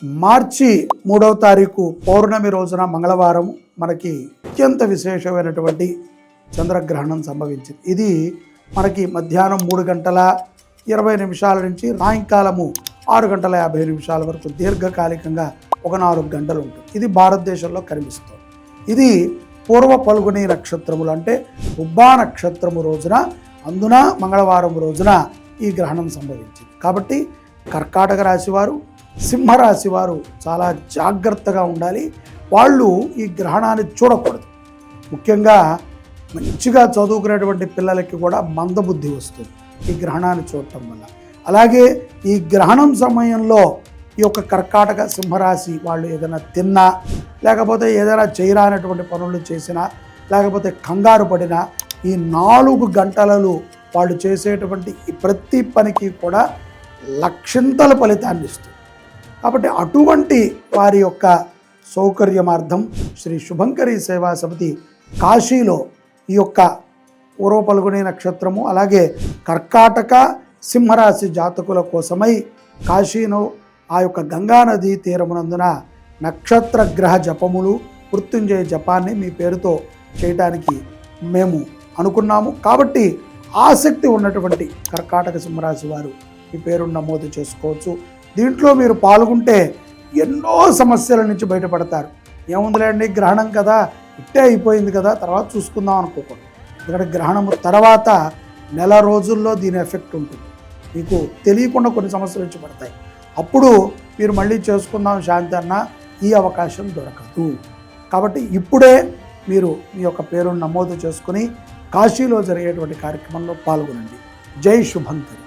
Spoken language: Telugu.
మార్చి 3వ తారీఖు పౌర్ణమి రోజున మంగళవారం మనకి అత్యంత విశేషమైనటువంటి చంద్రగ్రహణం సంభవించింది. ఇది మనకి మధ్యాహ్నం 3:20 నుంచి సాయంకాలము 6:50 వరకు దీర్ఘకాలికంగా ఒక 4 గంటలు ఉంటుంది. ఇది భారతదేశంలో కనిపిస్తుంది. ఇది పూర్వ పల్గుని నక్షత్రములు అంటే ఉబ్బా నక్షత్రము రోజున అందున మంగళవారం రోజున ఈ గ్రహణం సంభవించింది. కాబట్టి కర్కాటక రాశి వారు, సింహరాశి వారు చాలా జాగ్రత్తగా ఉండాలి. వాళ్ళు ఈ గ్రహణాన్ని చూడకూడదు. ముఖ్యంగా మంచిగా చదువుకునేటువంటి పిల్లలకి కూడా మందబుద్ధి వస్తుంది ఈ గ్రహణాన్ని చూడటం వల్ల. అలాగే ఈ గ్రహణం సమయంలో ఈ యొక్క కర్కాటక సింహరాశి వాళ్ళు ఏదైనా తిన్నా, లేకపోతే ఏదైనా చేయరానటువంటి పనులు చేసినా, లేకపోతే కంగారు పడినా ఈ 4 గంటలలో వాళ్ళు చేసేటువంటి ఈ ప్రతి పనికి కూడా లక్షంతల ఫలితాన్ని ఇస్తుంది. కాబట్టి అటువంటి వారి యొక్క సౌకర్యమార్థం శ్రీ శుభంకరి సేవా సమితి కాశీలో ఈ యొక్క పూర్వ పల్గుని నక్షత్రము అలాగే కర్కాటక సింహరాశి జాతకుల కోసమై కాశీలో ఆ యొక్క గంగానదీ తీరమునందున నక్షత్ర గ్రహ జపములు, మృత్యుంజయ జపాన్ని మీ పేరుతో చేయడానికి మేము అనుకున్నాము. కాబట్టి ఆసక్తి ఉన్నటువంటి కర్కాటక సింహరాశి వారు మీ పేరును నమోదు చేసుకోవచ్చు. దీంట్లో మీరు పాల్గొంటే ఎన్నో సమస్యల నుంచి బయటపడతారు. ఏముందిలేండి, గ్రహణం కదా, ఇట్టే అయిపోయింది కదా, తర్వాత చూసుకుందాం అనుకోకూడదు. ఇక్కడ గ్రహణము తర్వాత నెల రోజుల్లో దీని ఎఫెక్ట్ ఉంటుంది. మీకు తెలియకుండా కొన్ని సమస్యలు వచ్చి పడతాయి. అప్పుడు మీరు మళ్ళీ చేసుకుందాం శాంతి అన్న ఈ అవకాశం దొరకదు. కాబట్టి ఇప్పుడే మీరు మీ యొక్క పేరును నమోదు చేసుకుని కాశీలో జరిగేటువంటి కార్యక్రమంలో పాల్గొనండి. జై శుభంకరి.